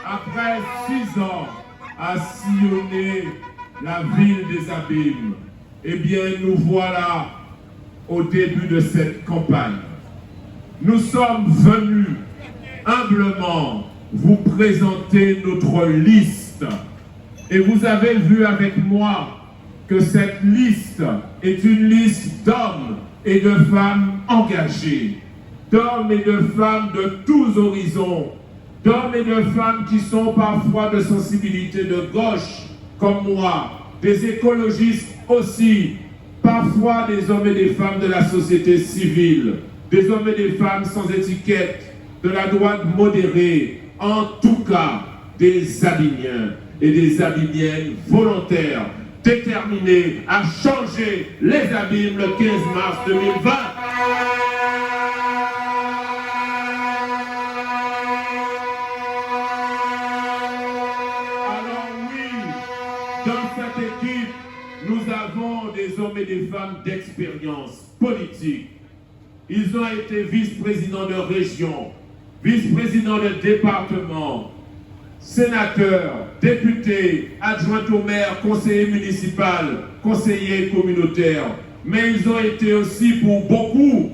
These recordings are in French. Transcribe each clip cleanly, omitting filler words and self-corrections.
après 6 ans à sillonner la ville des Abîmes, eh bien nous voilà au début de cette campagne. Nous sommes venus humblement vous présenter notre liste. Et vous avez vu avec moi que cette liste est une liste d'hommes et de femmes engagés, d'hommes et de femmes de tous horizons, d'hommes et de femmes qui sont parfois de sensibilité de gauche, comme moi, des écologistes aussi, parfois des hommes et des femmes de la société civile, des hommes et des femmes sans étiquette, de la droite modérée, en tout cas des Abimiens et des Abimiennes volontaires, déterminés à changer les Abîmes le 15 mars 2020. Alors oui, dans cette équipe, nous avons des hommes et des femmes d'expérience politique. Ils ont été vice-présidents de région, vice-présidents de département, sénateurs, députés, adjoints au maire, conseillers municipaux, conseillers communautaires. Mais ils ont été aussi pour beaucoup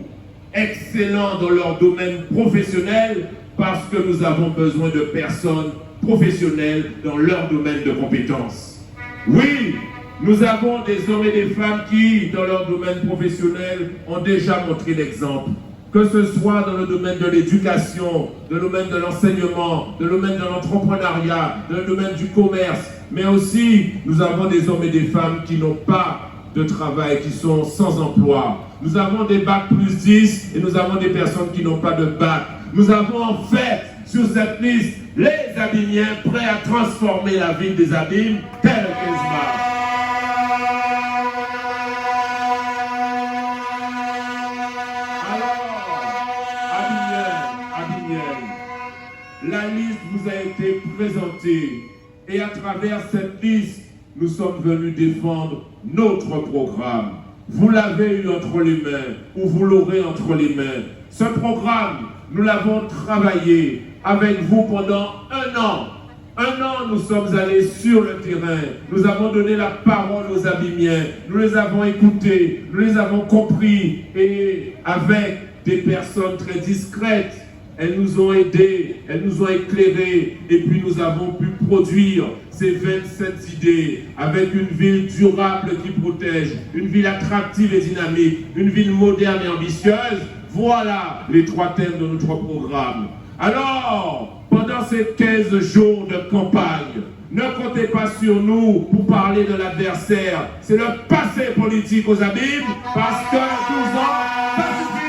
excellents dans leur domaine professionnel parce que nous avons besoin de personnes professionnelles dans leur domaine de compétences. Oui, nous avons des hommes et des femmes qui, dans leur domaine professionnel, ont déjà montré l'exemple. Que ce soit dans le domaine de l'éducation, dans le domaine de l'enseignement, dans le domaine de l'entrepreneuriat, dans le domaine du commerce, mais aussi nous avons des hommes et des femmes qui n'ont pas de travail, qui sont sans emploi. Nous avons des bacs plus 10 et nous avons des personnes qui n'ont pas de bac. Nous avons en fait sur cette liste les Abimiens prêts à transformer la ville des Abîmes tel le 15 mars. La liste vous a été présentée et à travers cette liste, nous sommes venus défendre notre programme. Vous l'avez eu entre les mains ou vous l'aurez entre les mains. Ce programme, nous l'avons travaillé avec vous pendant 1 an. 1 an, nous sommes allés sur le terrain. Nous avons donné la parole aux Abimiens. Nous les avons écoutés, nous les avons compris et avec des personnes très discrètes, elles nous ont aidés, elles nous ont éclairés et puis nous avons pu produire ces 27 idées avec une ville durable qui protège, une ville attractive et dynamique, une ville moderne et ambitieuse. Voilà les 3 thèmes de notre programme. Alors, pendant ces 15 jours de campagne, ne comptez pas sur nous pour parler de l'adversaire. C'est le passé politique aux Abîmes parce que 12 ans, ça suffit.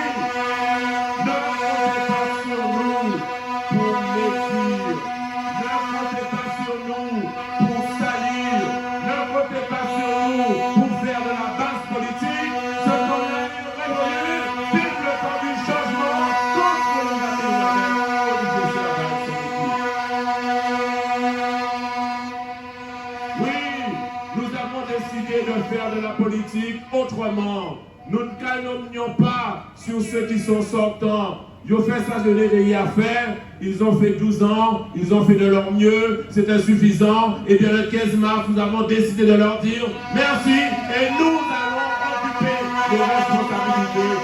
Faire de la politique autrement. Nous ne calomnions pas sur ceux qui sont sortants. Ils ont fait ça de l'éveiller à faire. Ils ont fait 12 ans. Ils ont fait de leur mieux. C'est insuffisant. Et bien le 15 mars, nous avons décidé de leur dire merci et nous allons occuper les responsabilités.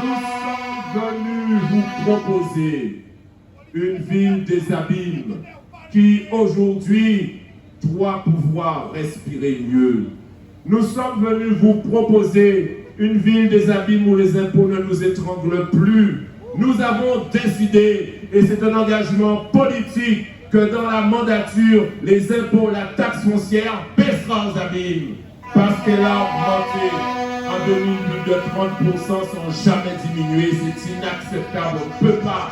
Nous sommes venus vous proposer une ville des Abîmes qui aujourd'hui doit pouvoir respirer mieux. Nous sommes venus vous proposer une ville des Abîmes où les impôts ne nous étranglent plus. Nous avons décidé, et c'est un engagement politique, que dans la mandature, les impôts, la taxe foncière baissera aux Abîmes. Parce qu'elle a augmenté en 2000 plus de 30%, sans jamais diminuer. C'est inacceptable. On ne peut pas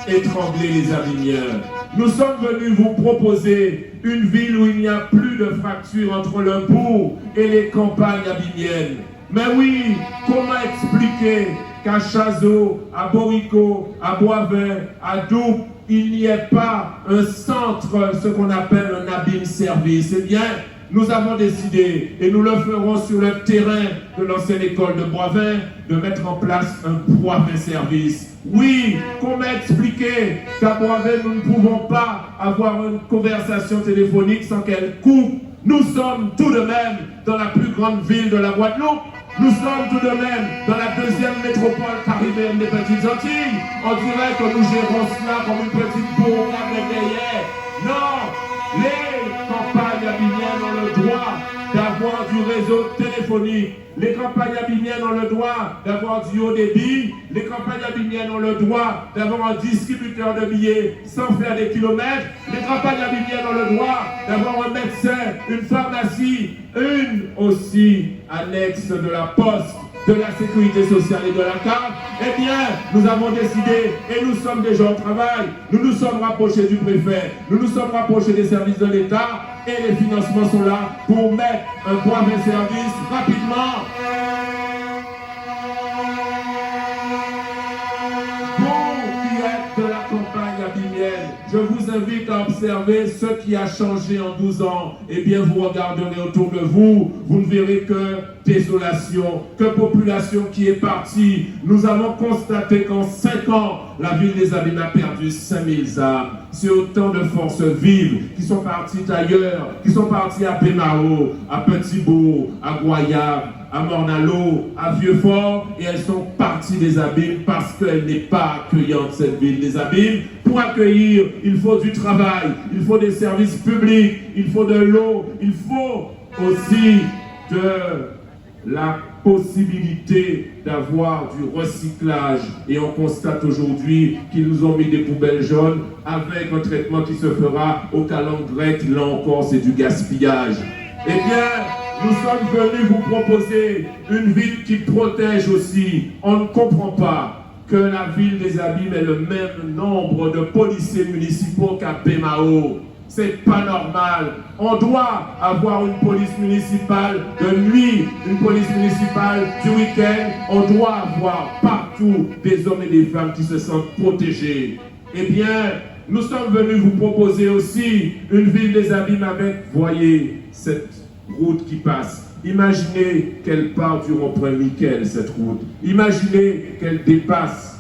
étrangler les Abimiens. Nous sommes venus vous proposer une ville où il n'y a plus de fracture entre le bourg et les campagnes abimiennes. Mais oui, comment expliquer qu'à Chazot, à Borico, à Boisvin, à Doupe, il n'y ait pas un centre, ce qu'on appelle un abîme service? Eh bien, nous avons décidé, et nous le ferons sur le terrain de l'ancienne école de Boivin, de mettre en place un Boivin service. Oui, qu'on m'a expliqué qu'à Boivin, nous ne pouvons pas avoir une conversation téléphonique sans qu'elle coupe. Nous sommes tout de même dans la plus grande ville de la Guadeloupe. Nous sommes tout de même dans la deuxième métropole caribéenne des Petites Antilles. On dirait que nous gérons cela comme une petite bourgade derrière. Non, les campagnes abiniennes ont le droit d'avoir du réseau téléphonique. Les campagnes abiniennes ont le droit d'avoir du haut débit. Les campagnes abiniennes ont le droit d'avoir un distributeur de billets sans faire des kilomètres. Les campagnes abiniennes ont le droit d'avoir un médecin, une pharmacie, une aussi annexe de la poste, de la sécurité sociale et de la carte. Eh bien, nous avons décidé, et nous sommes déjà au travail, nous nous sommes rapprochés du préfet, nous nous sommes rapprochés des services de l'État, et les financements sont là pour mettre un Boivin service rapidement. De la campagne abinienne, je vous invite à observer ce qui a changé en 12 ans. Eh bien, vous regarderez autour de vous, vous ne verrez que désolation, que population qui est partie. Nous avons constaté qu'en 5 ans, la ville des Abîmes a perdu 5000 âmes. C'est autant de forces vives qui sont parties ailleurs, qui sont parties à Pémao, à Petit-Bourg, à Goyave, à Mornalo, à Vieux-Fort, et elles sont parties des Abîmes parce qu'elle n'est pas accueillante, cette ville des Abîmes. Pour accueillir, il faut du travail, il faut des services publics, il faut de l'eau, il faut aussi de la possibilité d'avoir du recyclage. Et on constate aujourd'hui qu'ils nous ont mis des poubelles jaunes avec un traitement qui se fera au calendrier grec. Là encore, c'est du gaspillage. Eh bien, nous sommes venus vous proposer une ville qui protège aussi. On ne comprend pas que la ville des Abîmes ait le même nombre de policiers municipaux qu'à Pémao. C'est pas normal. On doit avoir une police municipale de nuit, une police municipale du week-end. On doit avoir partout des hommes et des femmes qui se sentent protégés. Eh bien, nous sommes venus vous proposer aussi une ville des Abîmes avec, voyez, cette route qui passe. Imaginez qu'elle part du rond-point Miquel, cette route. Imaginez qu'elle dépasse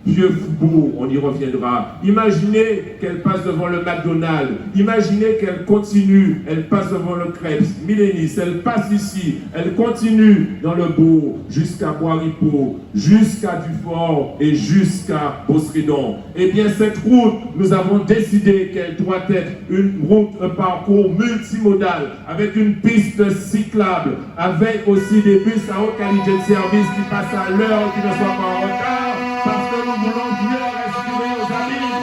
Vieux-Foubourg, on y reviendra. Imaginez qu'elle passe devant le McDonald's. Imaginez qu'elle continue, elle passe devant le Crêpes, Millénis, elle passe ici, elle continue dans le bourg, jusqu'à Bois-Ripaud, jusqu'à Dufort et jusqu'à Beauceredon. Eh bien, cette route, nous avons décidé qu'elle doit être une route, un parcours multimodal, avec une piste cyclable, avec aussi des bus à haute qualité de service qui passent à l'heure, qui ne soient pas en retard. Parce que nous voulons mieux respirer aux Abîmes.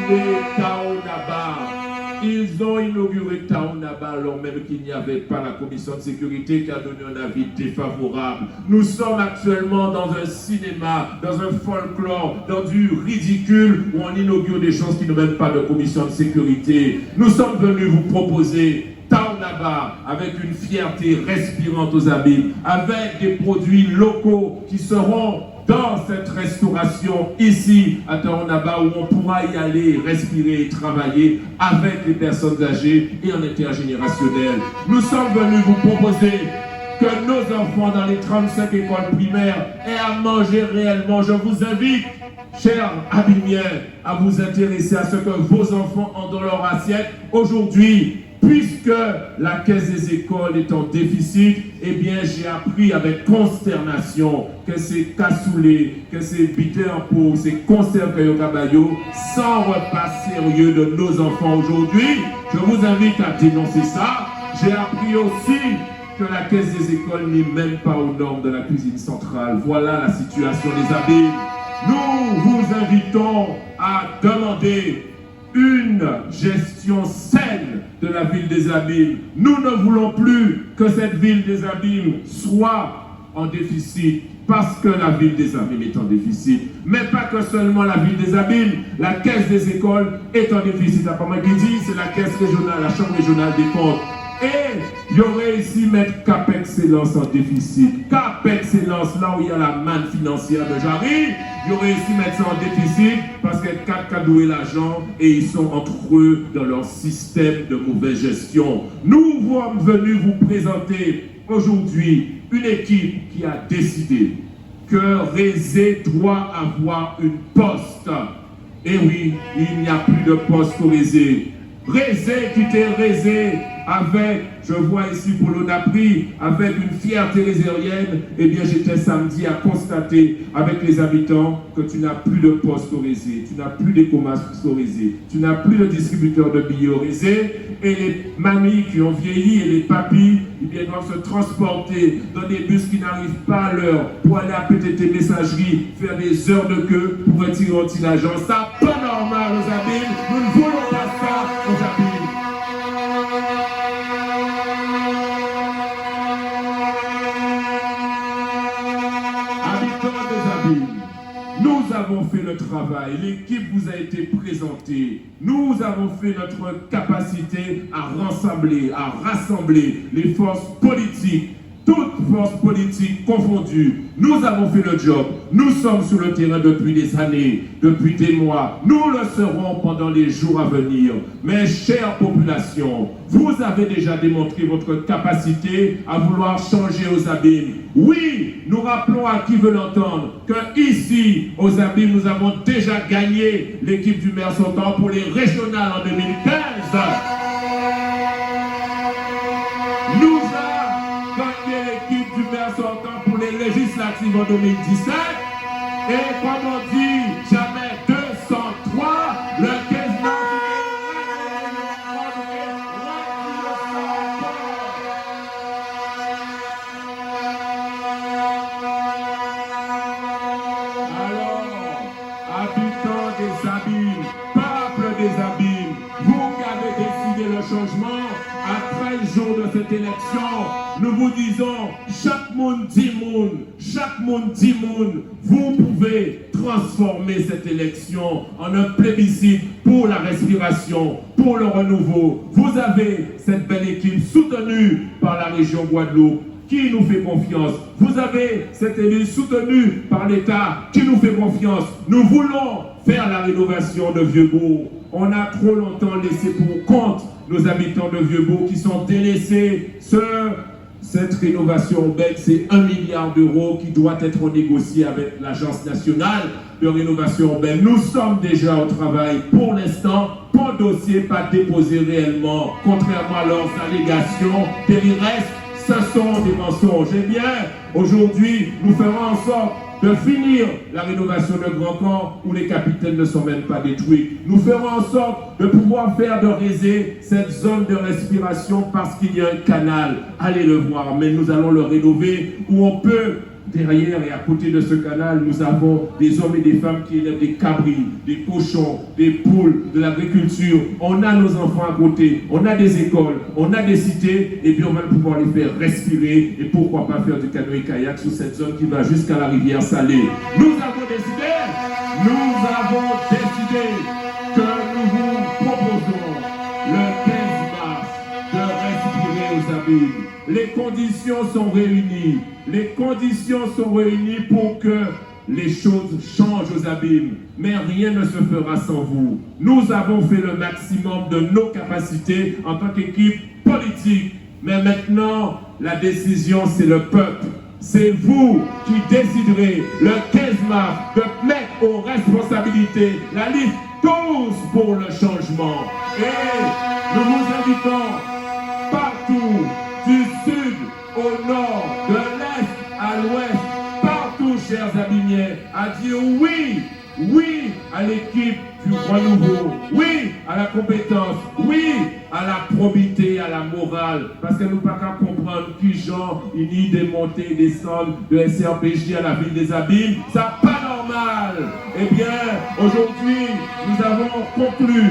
Imaginez Taonaba. Ils ont inauguré Taonaba alors même qu'il n'y avait pas la commission de sécurité qui a donné un avis défavorable. Nous sommes actuellement dans un cinéma, dans un folklore, dans du ridicule où on inaugure des choses qui ne mènent pas de commission de sécurité. Nous sommes venus vous proposer Taonaba avec une fierté respirante aux Abîmes, avec des produits locaux qui seront dans cette restauration ici à Taonaba où on pourra y aller, respirer et travailler avec les personnes âgées et en intergénérationnel. Nous sommes venus vous proposer que nos enfants dans les 35 écoles primaires aient à manger réellement. Je vous invite, chers Abîmiens, à vous intéresser à ce que vos enfants ont dans leur assiette aujourd'hui. Puisque la caisse des écoles est en déficit, eh bien j'ai appris avec consternation que ces cassoulets, que ces biters en pot, ces conserves caillou sans repas sérieux de nos enfants aujourd'hui. Je vous invite à dénoncer ça. J'ai appris aussi que la caisse des écoles n'est même pas aux normes de la cuisine centrale. Voilà la situation des Abîmes. Nous vous invitons à demander une gestion saine de la ville des Abîmes. Nous ne voulons plus que cette ville des Abîmes soit en déficit parce que la ville des Abîmes est en déficit. Mais pas que seulement la ville des Abîmes, la caisse des écoles est en déficit. À moi qui dit, c'est la caisse régionale, la chambre régionale des comptes. Et il y aurait ici mettre Cap Excellence en déficit. Cap Excellence, là où il y a la manne financière de Jarry, ils ont réussi à mettre ça en déficit parce que 4 cadoué l'argent et ils sont entre eux dans leur système de mauvaise gestion. Nous sommes venus vous présenter aujourd'hui une équipe qui a décidé que Rézé doit avoir une poste. Et oui, il n'y a plus de poste pour Rézé. Rézé qui était Rézé avec, je vois ici pour l'Onapri, avec une fierté résérienne, eh bien j'étais samedi à constater avec les habitants que tu n'as plus de poste au Rézé, tu n'as plus d'écomas au Rézé, tu n'as plus de distributeur de billets au Rézé, et les mamies qui ont vieilli et les papis, eh bien doivent se transporter dans des bus qui n'arrivent pas à l'heure pour aller à PTT Messagerie, faire des heures de queue pour retirer un petit l'argent. Ça pas normal aux Abîmes, nous ne voulons pas ça aux Abîmes. Nous avons fait le travail, l'équipe vous a été présentée, nous avons fait notre capacité à rassembler les forces politiques, toutes forces politiques confondues. Nous avons fait le job, nous sommes sur le terrain depuis des années, depuis des mois, nous le serons pendant les jours à venir. Mes chères populations, vous avez déjà démontré votre capacité à vouloir changer aux Abîmes. Oui, nous rappelons à qui veut l'entendre que ici, aux Abîmes, nous avons déjà gagné l'équipe du maire sortant pour les régionales en 2015. Nous avons gagné l'équipe du maire sortant pour les législatives en 2017. Et comme on dit, jamais 203, le 15 mars. Cette élection, nous vous disons, chaque monde dit monde, vous pouvez transformer cette élection en un plébiscite pour la respiration, pour le renouveau. Vous avez cette belle équipe soutenue par la région Guadeloupe qui nous fait confiance. Vous avez cet élu soutenu par l'État qui nous fait confiance. Nous voulons faire la rénovation de Vieux-Bourg. On a trop longtemps laissé pour compte nos habitants de Vieux-Bourg qui sont délaissés. Cette rénovation urbaine, c'est 1 milliard d'euros qui doit être négocié avec l'Agence nationale de rénovation urbaine. Nous sommes déjà au travail. Pour l'instant, pas de dossier, pas déposé réellement, contrairement à leurs allégations. Et il reste, ce sont des mensonges. Eh bien, aujourd'hui, nous ferons en sorte de finir la rénovation de Grand Camp où les capitaines ne sont même pas détruits. Nous ferons en sorte de pouvoir faire de Rézé cette zone de respiration parce qu'il y a un canal. Allez le voir, mais nous allons le rénover où on peut. Derrière et à côté de ce canal, nous avons des hommes et des femmes qui élèvent des cabris, des cochons, des poules, de l'agriculture. On a nos enfants à côté, on a des écoles, on a des cités, et puis on va pouvoir les faire respirer. Et pourquoi pas faire du canoë-kayak sur cette zone qui va jusqu'à la rivière Salée. Nous avons décidé que nous vous proposons le 15 mars de respirer aux Abîmes. Les conditions sont réunies. Les conditions sont réunies pour que les choses changent aux Abîmes. Mais rien ne se fera sans vous. Nous avons fait le maximum de nos capacités en tant qu'équipe politique. Mais maintenant, la décision, c'est le peuple. C'est vous qui déciderez le 15 mars de mettre aux responsabilités la liste tous pour le changement. Et nous vous invitons partout, du sud au nord, de l'est à l'ouest, partout, chers Abimiens, à dire oui à l'équipe du renouveau, oui à la compétence, oui à la probité, à la morale, parce que nous ne pouvons pas comprendre qui genre il y a des montées et descentes de SRPJ à la ville des Abîmes, ça pas normal. Eh bien, aujourd'hui, nous avons conclu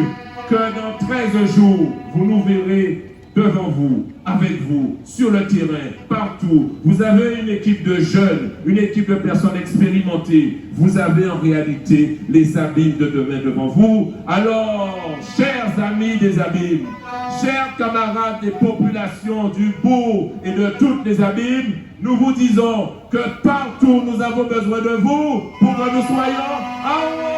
que dans 13 jours, vous nous verrez devant vous, avec vous, sur le terrain, partout. Vous avez une équipe de jeunes, une équipe de personnes expérimentées. Vous avez en réalité les Abîmes de demain devant vous. Alors, chers chers amis des abîmes, chers camarades des populations du bourg et de toutes les abîmes, nous vous disons que partout nous avons besoin de vous pour que nous soyons